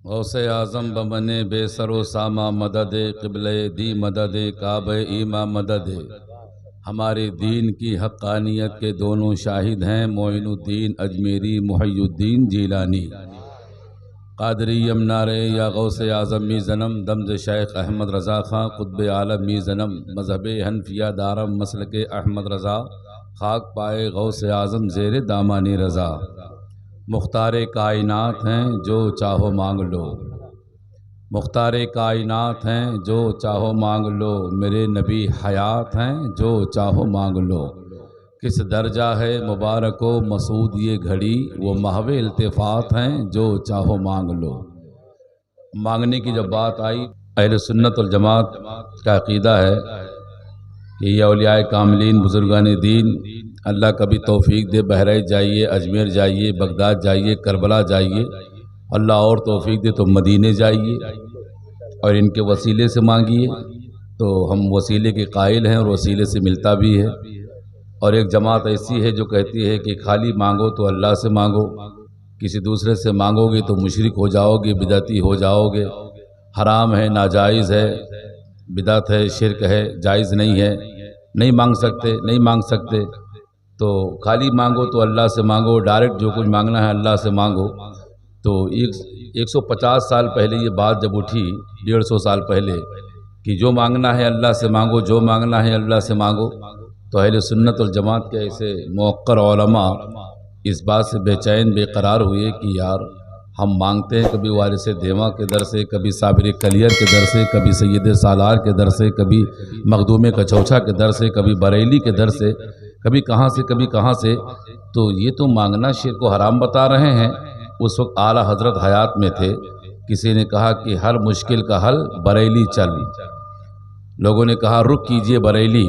गौसे आज़म बमने बेसरो सामा मदद क़िबले दी मदद काबे ईमा मदद। हमारे दीन की हक़ानियत के दोनों शाहिद हैं मोइनुद्दीन अजमेरी मुहय्युद्दीन जीलानी। क़ादरी यमनारे या गौसे आज़म मी ज़नम दमज़ शेख अहमद रज़ा ख़ां क़ुत्ब आलम मी ज़नम मज़हब हनफिया दारम मसलक अहमद रज़ा खाक पाए गौसे आज़म ज़ेर दामानी रज़ा। मुख्तारे कायनात हैं जो चाहो मांग लो, मुख्तारे कायनात हैं जो चाहो मांग लो, मेरे नबी हयात हैं जो चाहो मांग लो। किस दर्जा है मुबारको मसूद ये घड़ी, वो महवे इल्तिफ़ात हैं जो चाहो मांग लो। मांगने की जब बात आई, अहले सुन्नत वल जमात का अक़ीदा है कि ये औलियाए कामिलीन बुज़ुर्गान दीन, अल्लाह कभी तौफ़ीक दे बहराइच जाइए, अजमेर जाइए, बगदाद जाइए, करबला जाइए, अल्लाह और तौफ़ीक दे तो मदीने जाइए और इनके वसीले से मांगिए। तो हम वसीले के कायल हैं और वसीले से मिलता भी है। और एक जमात ऐसी है जो कहती है कि खाली मांगो तो अल्लाह से मांगो, किसी दूसरे से मांगोगे तो मुशरिक हो जाओगे, बिदअती हो जाओगे, हराम है, नाजायज़ है, बिदअत है, शिरक है, जायज़ नहीं है, नहीं मांग सकते, नहीं मांग सकते। तो खाली मांगो तो अल्लाह से मांगो, डायरेक्ट जो कुछ मांगना है अल्लाह से मांगो। तो 150 साल पहले ये बात जब उठी, 150 साल पहले, कि जो मांगना है अल्लाह से मांगो, जो मांगना है अल्लाह से मांगो, तो अहले सुन्नत वल जमात के ऐसे मुअक्कर उलमा इस बात से बेचैन बेकरार हुए कि यार हम मांगते हैं कभी वारिस देवा के दर से, कभी साबिर कलियर के दर से, कभी सैयद सालार के दर से, कभी मखदूम कचौछा के दर से, कभी बरेली के दर से, कभी कहाँ से कभी कहाँ से। तो ये तो मांगना शिर्क को हराम बता रहे हैं। उस वक्त आला हजरत हयात में थे। किसी ने कहा कि हर मुश्किल का हल बरेली चल। लोगों ने कहा रुक कीजिए बरेली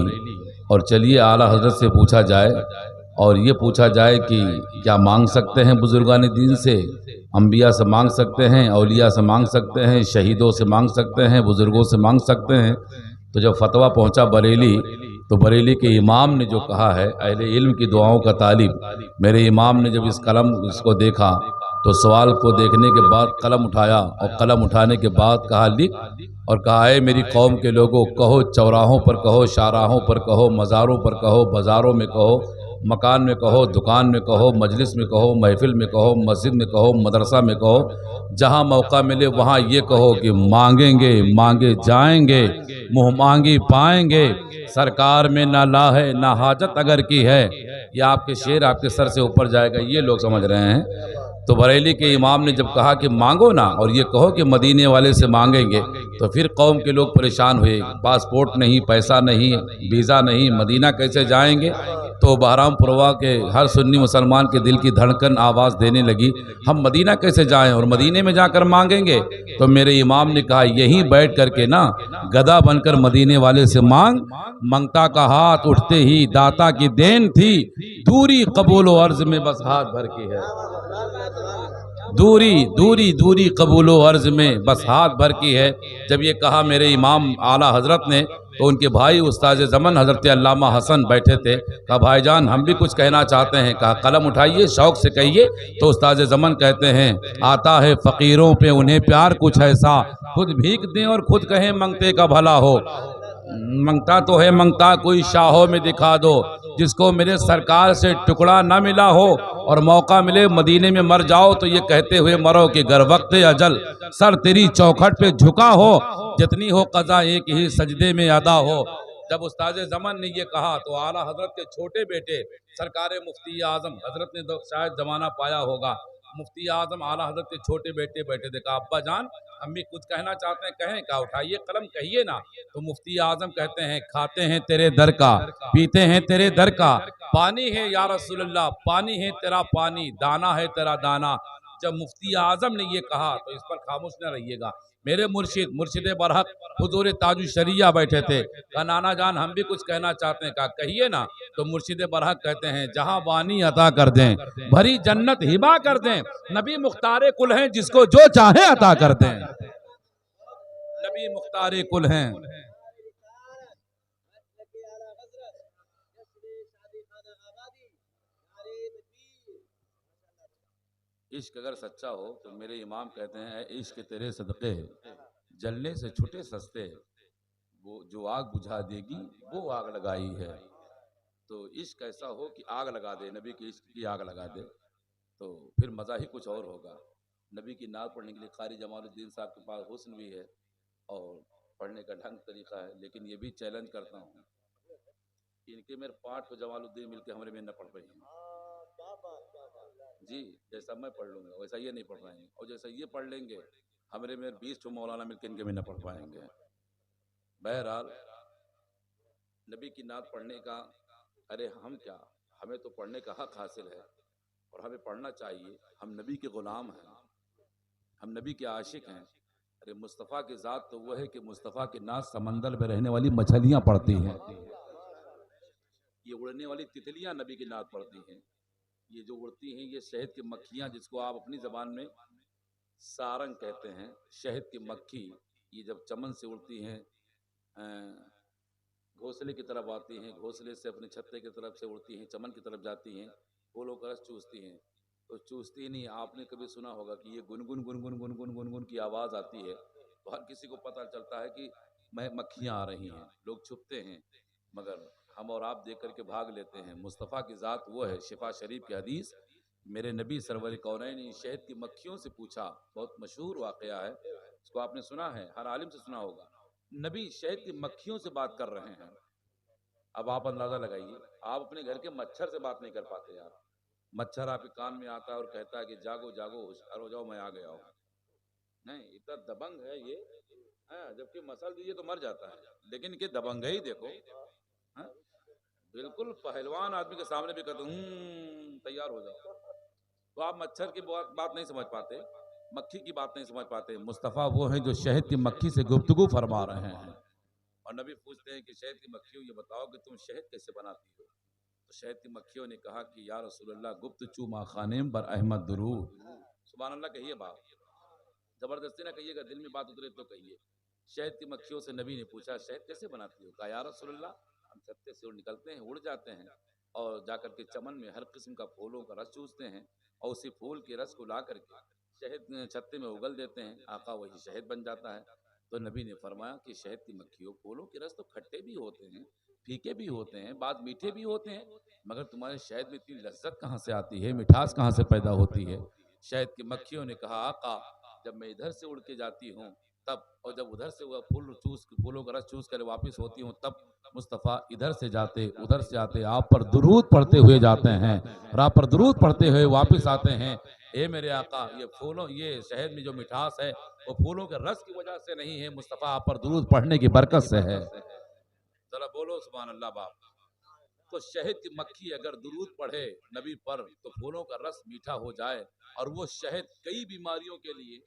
और चलिए आला हजरत से पूछा जाए, और ये पूछा जाए कि क्या मांग सकते हैं बुजुर्गान दीन से, अम्बिया से मांग सकते हैं, औलिया से मांग सकते हैं, शहीदों से मांग सकते हैं, बुजुर्गों से मांग सकते हैं। तो जब फतवा पहुंचा बरेली, तो बरेली के इमाम ने जो कहा है, अहले इल्म की दुआओं का तालिब, मेरे इमाम ने जब इस कलम इसको देखा तो सवाल को देखने के बाद कलम उठाया और कलम उठाने के बाद कहा लिख, और कहा है मेरी कौम के लोगों, कहो चौराहों पर कहो, शाहराहों पर कहो, मज़ारों पर कहो, बाज़ारों में कहो, मकान में कहो, दुकान में कहो, मजलिस में कहो, महफिल में कहो, मस्जिद में कहो, मदरसा में कहो, जहाँ मौका मिले वहाँ ये कहो कि मांगेंगे मांगे जाएंगे, मुँह मांगी पाएंगे, सरकार में ना ला है ना हाजत अगर की है। ये आपके शेर आपके सर से ऊपर जाएगा, ये लोग समझ रहे हैं। तो बरेली के इमाम ने जब कहा कि मांगो ना और ये कहो कि मदीने वाले से मांगेंगे, तो फिर कौम के लोग परेशान हुए। पासपोर्ट नहीं, पैसा नहीं, वीज़ा नहीं, मदीना कैसे जाएंगे। तो बहरामपुरवा के हर सुन्नी मुसलमान के दिल की धड़कन आवाज़ देने लगी, हम मदीना कैसे जाएं और मदीने में जाकर मांगेंगे। तो मेरे इमाम ने कहा यहीं बैठ करके ना गदा बनकर मदीने वाले से मांग, मंगता का हाथ उठते ही दाता की देन थी, दूरी कबूलो अर्ज में बस हाथ भर की है। दूरी दूरी दूरी कबूलो अर्ज में बस हाथ भर की है। जब ये कहा मेरे इमाम आला हजरत ने, तो उनके भाई उस्ताद ज़मन हजरत अल्लामा हसन बैठे थे। कहा भाईजान हम भी कुछ कहना चाहते हैं। कहा कलम उठाइए, शौक से कहिए। तो उस्ताद ज़मन कहते हैं, आता है फ़कीरों पे उन्हें प्यार कुछ ऐसा, खुद भीख दें और खुद कहें मंगते का भला हो। मंगता तो है मंगता कोई शाहों में दिखा दो, जिसको मेरे सरकार से टुकड़ा ना मिला हो और मौका मिले मदीने में मर जाओ, तो ये कहते हुए मरो कि गर वक्त अजल सर तेरी चौखट पे झुका हो, जितनी हो कज़ा एक ही सजदे में अदा हो। जब उस्ताद ज़मन ने ये कहा तो आला हजरत के छोटे बेटे सरकार मुफ्ती आजम हजरत ने तो शायद जमाना पाया होगा, मुफ्ती आजम आला हजरत के छोटे बेटे बैठे थे। कहा अब्बा जान हम भी कुछ कहना चाहते हैं, कहें। कहा उठाइए कलम कहिए ना। तो मुफ्ती आजम कहते हैं, खाते हैं तेरे दर का, पीते हैं तेरे दर का, पानी है या रसूलल्लाह, पानी है तेरा पानी, दाना है तेरा दाना। जब मुफ्ती आजम ने ये कहा तो इस पर खामोश न रहिएगा। मेरे मुर्शिद मुर्शिद बरहक हुजूर ताजु शरिया बैठे थे। कहा नाना जान हम भी कुछ कहना चाहते हैं। कहा कहिए ना। तो मुर्शिद बरहक कहते हैं, जहां वानी अता कर दें, भरी जन्नत हिबा कर दें, नबी मुख्तारे कुल हैं जिसको जो चाहे अता कर दें। नबी मुख्तारे कुल हैं। इश्क अगर सच्चा हो तो मेरे इमाम कहते हैं, इश्क तेरे सदक़े जलने से छुटे सस्ते, वो जो आग बुझा देगी वो आग लगाई है। तो इश्क ऐसा हो कि आग लगा दे, नबी के इश्क की आग लगा दे, तो फिर मज़ा ही कुछ और होगा। नबी की नात पढ़ने के लिए कारी जमालुद्दीन साहब के पास हुस्न भी है और पढ़ने का ढंग तरीका है, लेकिन ये भी चैलेंज करता हूँ, इनके मेरे पाठ को जमालुद्दीन मिलके हमारे में न पढ़ रहे हैं जी। जैसा मैं पढ़ लूँगा वैसा ये नहीं पढ़ पाएंगे, और जैसा ये पढ़ लेंगे हमारे में 20 मौलाना मिलकर इनके में न पढ़ पाएंगे। बहरहाल नबी की नात पढ़ने का, अरे हम क्या, हमें तो पढ़ने का हक हासिल है और हमें पढ़ना चाहिए। हम नबी के ग़ुलाम हैं, हम नबी के आशिक हैं। अरे मुस्तफ़ा की ज़ात तो वह है कि मुस्तफ़ा की नात समंदर में रहने वाली मछलियाँ पढ़ती हैं, ये उड़ने वाली तितलियाँ नबी की नात पढ़ती हैं, ये जो उड़ती हैं ये शहद की मक्खियाँ, जिसको आप अपनी ज़बान में सारंग कहते हैं, शहद की मक्खी, ये जब चमन से उड़ती हैं घोंसले की तरफ आती हैं, घोंसले से अपने छत्ते की तरफ से उड़ती हैं, चमन की तरफ जाती हैं, फूलों का रस चूसती हैं। तो चूसती नहीं, आपने कभी सुना होगा कि ये गुनगुन गुनगुन गुनगुन गुनगुन की आवाज़ आती है, तो हर किसी को पता चलता है कि मक्खियाँ आ रही हैं, लोग छुपते हैं, मगर हम और आप देख करके भाग लेते हैं। मुस्तफ़ा की ज़ात वो है। शिफा शरीफ की हदीस, मेरे नबी सरवर कौनैन ने शहद की मक्खियों से पूछा, बहुत मशहूर वाक़या है, इसको आपने सुना है, हर आलिम से सुना होगा। नबी शहद की मक्खियों से बात कर रहे हैं। अब आप अंदाजा लगाइए, आप अपने घर के मच्छर से बात नहीं कर पाते यार। मच्छर आपके कान में आता है और कहता है कि जागो जागो होशियार हो जाओ, मैं आ गया हूँ। नहीं, इतना दबंग है ये, जबकि मसल दीजिए तो मर जाता है, लेकिन ये दबंग ही देखो। है? बिल्कुल पहलवान आदमी के सामने भी कहते तैयार हो जाओ। तो आप मच्छर की बात नहीं समझ पाते, मक्खी की बात नहीं समझ पाते। मुस्तफ़ा वो है जो शहद की मक्खी से गुफ्तगू फरमा रहे हैं, और नबी पूछते हैं कि शहद की मक्खियों ये बताओ कि तुम शहद कैसे बनाती हो। तो शहद की मक्खियों ने कहा कि या रसूलल्लाह गुप्त चू मा खानेम बर अहमद दुरूद। सुभान अल्लाह कहिए बाप, जबरदस्ती ना कहिएगा, दिल में बात उतरे तो कहिए। शहद की मक्खियों से नबी ने पूछा शहद कैसे बनाती हो। कहा या रसूलल्लाह हम छत्ते से निकलते हैं, उड़ जाते हैं और जाकर के चमन में हर किस्म का फूलों का रस चूसते हैं, और उसी फूल के रस को ला करके शहद छत्ते में उगल देते हैं, आका वही शहद बन जाता है। तो नबी ने फरमाया कि शहद की मक्खियों, फूलों के रस तो खट्टे भी होते हैं, फीके भी होते हैं, बाद मीठे भी होते हैं, मगर तुम्हारे शहद में इतनी लज्जत कहाँ से आती है, मिठास कहाँ से पैदा होती है। शहद की मक्खियों ने कहा आका जब मैं इधर से उड़ के जाती हूँ तब, और जब उधर से वह फूलों का रस चूस कर वापस होती हूँ तब मुस्तफ़ा इधर से जाते उधर से आते आप पर दुरूद पढ़ते हुए जाते हैं, और आप पर दुरूद पढ़ते हुए वापस आते हैं। ए मेरे आका, ये फूलों, ये शहद में जो मिठास है वो फूलों के रस की वजह से नहीं है, मुस्तफ़ा आप पर दुरूद पढ़ने की बरकत से है। जरा बोलो सुभान अल्लाह बाप। तो शहद की मक्खी अगर दुरूद पढ़े नबी पर तो फूलों का रस मीठा हो जाए, और वो शहद कई बीमारियों के लिए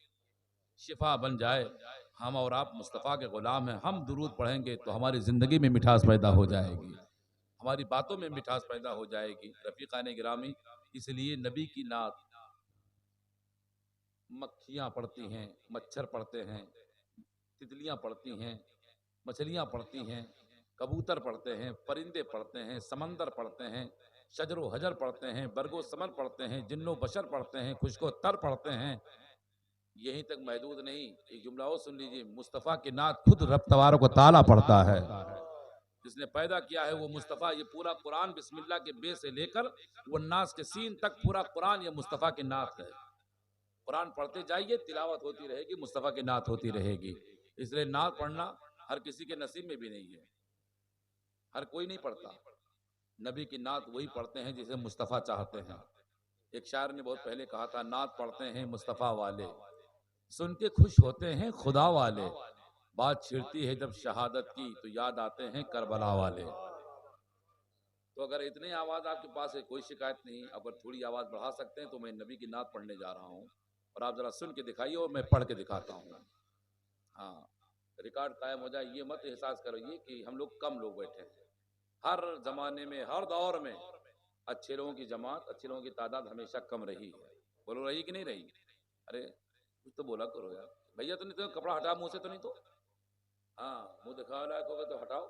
शिफा बन जाए। हम और आप मुस्तफ़ा के ग़ुलाम हैं, हम दुरूद पढ़ेंगे तो हमारी ज़िंदगी में मिठास पैदा हो जाएगी, हमारी बातों में मिठास पैदा हो जाएगी। रफ़ीक़ान गिरामी, इसलिए नबी की नात मक्खियाँ पढ़ती हैं, मच्छर पढ़ते हैं, तितलियाँ पढ़ती हैं, मछलियाँ पढ़ती हैं, कबूतर पढ़ते हैं, परिंदे पढ़ते हैं, समंदर पढ़ते हैं, शजरो हजर पढ़ते हैं, बरगो समर पढ़ते हैं, जिन्नो बशर पढ़ते हैं, खुशको तर पढ़ते हैं। यहीं तक महदूद नहीं, एक जुमला और सुन लीजिए, मुस्तफ़ा की नात खुद रब तबारक व तआला पढ़ता है। जिसने पैदा किया है वो मुस्तफ़ा। ये पूरा कुरान बिस्मिल्लाह के बे से लेकर वो नास के सीन तक पूरा कुरान ये मुस्तफ़ा की नात है। कुरान पढ़ते जाइए, तिलावत होती रहेगी, मुस्तफ़ा की नात होती रहेगी। इसलिए नात पढ़ना हर किसी के नसीब में भी नहीं है, हर कोई नहीं पढ़ता। नबी की नात वही पढ़ते हैं जिसे मुस्तफ़ा चाहते हैं। एक शायर ने बहुत पहले कहा था, नात पढ़ते हैं मुस्तफ़ा वाले, सुन के खुश होते हैं खुदा वाले, बात छिड़ती है जब शहादत की तो याद आते हैं करबला वाले। तो अगर इतनी आवाज़ आपके पास है, कोई शिकायत नहीं, अगर थोड़ी आवाज़ बढ़ा सकते हैं तो मैं नबी की नात पढ़ने जा रहा हूँ, और आप ज़रा सुन के दिखाइए और मैं पढ़ के दिखाता हूँ। हाँ, रिकॉर्ड कायम हो जाए, ये मत एहसास करिए कि हम लोग कम लोग बैठे हैं। हर ज़माने में, हर दौर में अच्छे लोगों की जमात, अच्छे लोगों की तादाद हमेशा कम रही है। बोलो रही कि नहीं रही? अरे कुछ तो बोला करो यार। भैया तो नहीं, तो कपड़ा हटा मुंह से, तो नहीं तो, हाँ मुंह दिखाने लायक होगा तो हटाओ।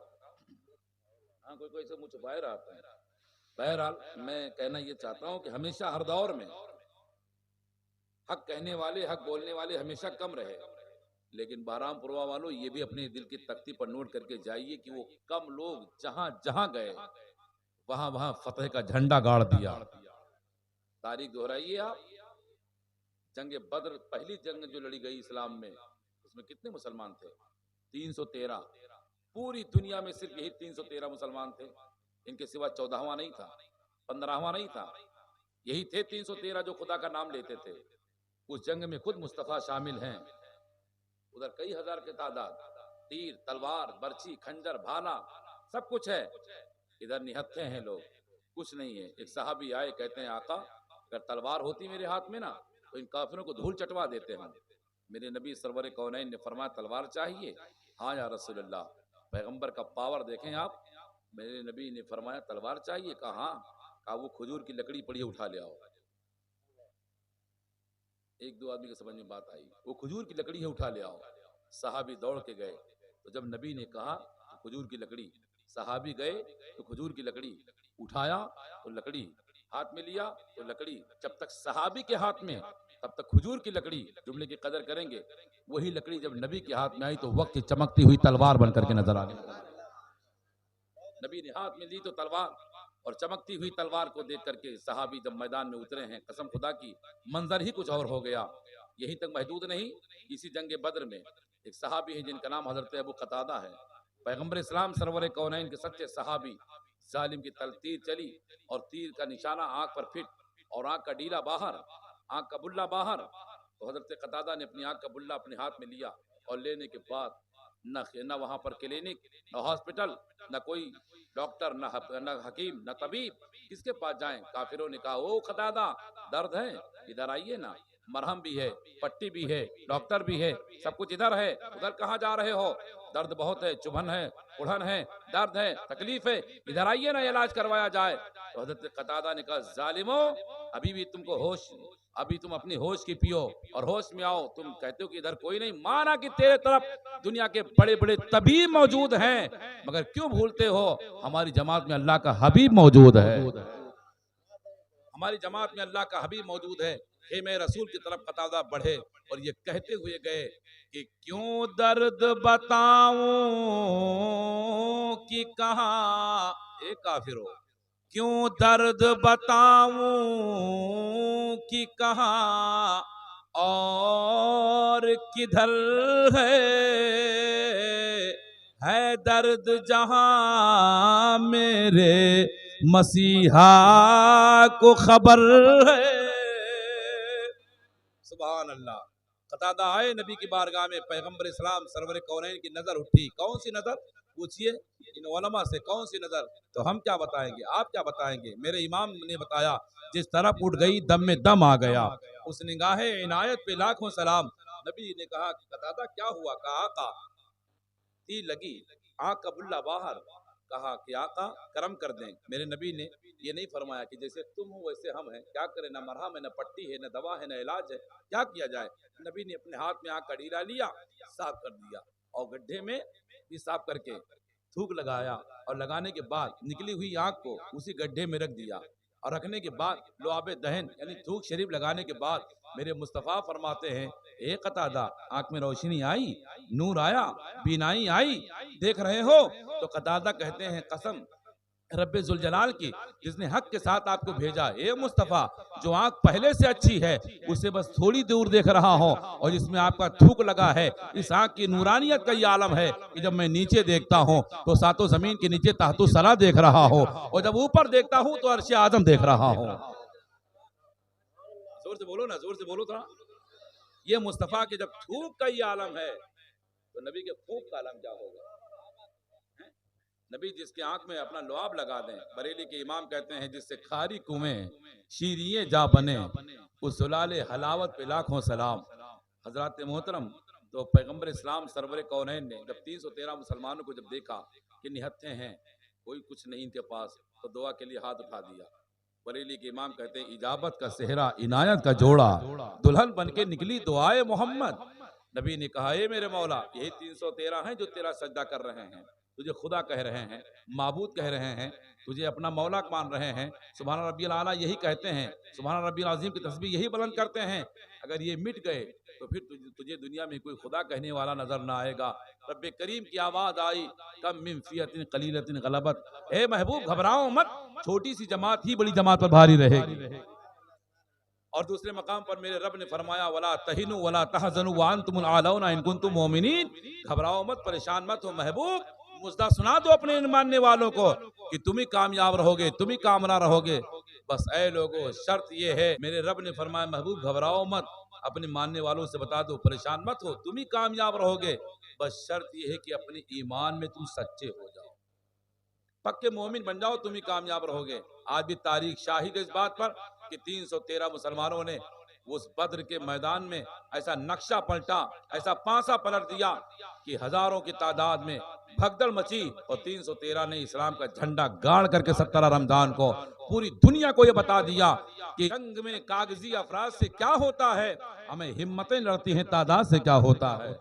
हाँ, कोई कोई से मुंह छुपाए रहता है। बहरहाल मैं कहना ये चाहता हूँ कि हमेशा हर दौर में हक कहने वाले, हक बोलने वाले हमेशा कम रहे, लेकिन बहरामपुरवा वालों ये भी अपने दिल की तख्ती पर नोट करके जाइए कि वो कम लोग जहां जहां गए वहां वहां फतेह का झंडा गाड़ दिया। तारीख दोहराइए आप, जंग बद्र पहली जंग जो लड़ी गई इस्लाम में, उसमें कितने मुसलमान थे? 313। पूरी दुनिया में सिर्फ यही 313 मुसलमान थे, इनके सिवा 14वां नहीं था, 15वां नहीं था, यही थे 313 जो खुदा का नाम लेते थे। उस जंग में खुद मुस्तफा शामिल हैं। उधर कई हजार के तादाद, तीर, तलवार, बर्छी, खंजर, भाला सब कुछ है। इधर निहत्थे हैं लोग, कुछ नहीं है। एक साहबी आए, कहते हैं आका अगर तलवार होती मेरे हाथ में ना तो इन काफिरों को धूल चटवा देते हम। मेरे नबी सरवर कौनैन ने फरमाया तलवार चाहिए? हाँ या रसूल अल्लाह। पैगंबर का पावर देखें आप। मेरे नबी ने फरमाया तलवार चाहिए? कहा हाँ। कहा वो खजूर की लकड़ी पड़ी है, उठा ले आओ। एक दो आदमी की समझ में बात आई, वो खजूर की लकड़ी है, उठा ले आओ। सहाबी दौड़ के गए, तो जब नबी ने कहा तो खजूर की लकड़ी, सहाबी गए तो खजूर की लकड़ी उठाया, तो लकड़ी हाथ में लिया तो लकड़ी, जब तक सहाबी के हाथ में तब तक खजूर की लकड़ी। जुमले की कदर करेंगे, वही लकड़ी जब नबी के हाथ में आई तो वक्त की चमकती हुई तलवार बनकर के नजर आ गई। नबी ने हाथ में ली तो तलवार, और चमकती हुई तलवार को देख करके सहाबी जब मैदान में उतरे हैं, कसम खुदा की मंजर ही कुछ और हो गया। यहीं तक महदूद नहीं, इसी जंग बद्र में एक सहाबी है जिनका नाम हजरत अबू कतादा है। पैगंबर इस्लाम सरवर कौनैन के सच्चे सहाबी, जालिम की तलतीर चली और तीर का निशाना आंख पर फिट और आंख का डीला बाहर, आंख का बुल्ला बाहर। तो हजरत कतादा ने अपनी आंख का बुल्ला अपने हाथ में लिया और लेने के बाद न वहां पर क्लिनिक, न हॉस्पिटल, न कोई डॉक्टर, न हकीम, न तबीब, किसके पास जाएं? काफिरों ने कहा ओ कतादा दर्द है, इधर आइए ना, मरहम भी है, पट्टी भी है, डॉक्टर भी है, सब कुछ इधर है, उधर कहाँ जा रहे हो? दर्द बहुत है, चुभन है, उड़न है, दर्द है, तकलीफ है, इधर आइए ना, इलाज करवाया जाए। तो हजरत कतादा ने कहा जालिमो, अभी भी तुमको होश, अभी तुम अपनी होश की पियो और होश में आओ। तुम कहते हो कि इधर कोई नहीं, माना कि तेरे तरफ दुनिया के बड़े बड़े तबीब मौजूद हैं, मगर क्यों भूलते हो हमारी जमात में अल्लाह का हबीब मौजूद है। हमारी जमात में अल्लाह का हबीब मौजूद है। हे मैं रसूल की तरफ कतादा बढ़े और ये कहते हुए गए कि क्यों दर्द बताऊं कि कहां, एक काफिरो, क्यों दर्द बताऊं कि कहां और किधर है दर्द जहां मेरे मसीहा को खबर है। सुभान अल्लाह। कतादा आए नबी की बारगाह में, पैगंबर इस्लाम सरवर कौनैन की नजर उठी। कौन सी नजर? पूछिए इन उलमा से, कौन सी नजर? तो हम क्या बताएंगे, आप क्या बताएंगे? मेरे इमाम ने बताया जिस तरफ उठ गई दम में दम आ गया, उस निगाहे इनायत पे लाखों सलाम। नबी ने कहा कि कतादा क्या हुआ? कहा आका तीर लगी, आंख का बुल्ला बाहर। कहा कि आका करम कर दें। मेरे नबी ने ये नहीं फरमाया कि जैसे तुम हो वैसे हम हैं, क्या करें, ना मरहम है, ना पट्टी है, ना दवा है, ना इलाज है, क्या किया जाए? नबी ने अपने हाथ में आंख का डीला लिया, साफ कर दिया और गड्ढे में भी साफ करके थूक लगाया और लगाने के बाद निकली हुई आंख को उसी गड्ढे में रख दिया और रखने के बाद लुआबे दहन यानी थूक शरीफ लगाने के बाद मेरे मुस्तफ़ा फरमाते हैं ए कतादा आंख में रोशनी आई, नूर आया, बीनाई आई, देख रहे हो? तो कतादा कहते हैं कसम रब्बे जुल जलाल की जिसने हक के साथ आपको भेजा, ए मुस्तफ़ा जो आंख पहले से अच्छी है उसे बस थोड़ी दूर देख रहा हूं और जिसमें आपका थूक लगा है, इस आंख की नूरानियत का ये आलम है कि जब मैं नीचे देखता हूं तो सातों जमीन के नीचे तहतु सला देख रहा हूं और जब ऊपर देखता हूं तो अर्श आजम देख रहा हूं। जोर से बोलो ना, जोर से बोलो था। ये मुस्तफ़ा के जब थूक का ये आलम है तो नबी के फूक का आलम क्या होगा? नबी जिसके आंख में अपना लुआब लगा दें, बरेली के इमाम कहते हैं जिससे खारी कुएं शीरिये जा बने, उस सुलाले हलावत पे लाखों सलाम। हजरत मोहतरम तो पैगंबर इस्लाम सरवर कौनैन ने जब 313 मुसलमानों को जब देखा कि निहत्थे हैं, कोई कुछ नहीं इनके पास, तो दुआ के लिए हाथ उठा दिया। बरेली के इमाम कहते हैं इजाबत का सेहरा, इनायत का जोड़ा, दुल्हन बन के निकली दुआए मोहम्मद। नबी ने कहा ए मेरे मौला, यही 313 हैं जो तेरा सजदा कर रहे हैं, तुझे खुदा कह रहे हैं, माबूद कह रहे हैं, तुझे अपना मौला मान रहे हैं, सुभान रब्बियल आला यही कहते हैं, सुभान रब्बियल अज़ीम की तस्बीह यही बुलंद करते हैं, अगर ये मिट गए तो फिर तुझे दुनिया में कोई खुदा कहने वाला नजर ना आएगा। रब्बे करीम की आवाज आई, कम मिन फियतिन कलीलतिन गलबत, ए महबूब घबराओ मत, छोटी सी जमात ही बड़ी जमात पर भारी रहेगी। और दूसरे मकाम पर मेरे रब ने फरमाया, वला तहिनु वला तहजनु व अंतुमुल आलौना इन कुंतुम मोमिनीन, घबराओ मत, परेशान मत हो महबूब, मुजदा सुना दो अपने मानने वालों को कि तुम ही कामयाब रहोगे, तुम ही कामना रहोगे। बस ऐ लोगो, शर्त ये है, मेरे रब ने फरमाया महबूब घबराओ मत, अपने मानने वालों से बता दो परेशान मत हो, तुम ही कामयाब रहोगे। बस शर्त ये है कि अपने ईमान में तुम सच्चे हो जाओ, पक्के मोमिन बन जाओ, तुम ही कामयाब रहोगे। आज भी तारीख शाहिद है इस बात पर कि 313 मुसलमानों ने उस बद्र के मैदान में ऐसा नक्शा पलटा, ऐसा पांसा पलट दिया कि हजारों की तादाद में भगदड़ मची, और 313 ने इस्लाम का झंडा गाड़ करके 17 रमजान को पूरी दुनिया को यह बता दिया कि जंग में कागजी अफराज से क्या होता है, हमें हिम्मतें लड़ती हैं, तादाद से क्या होता है।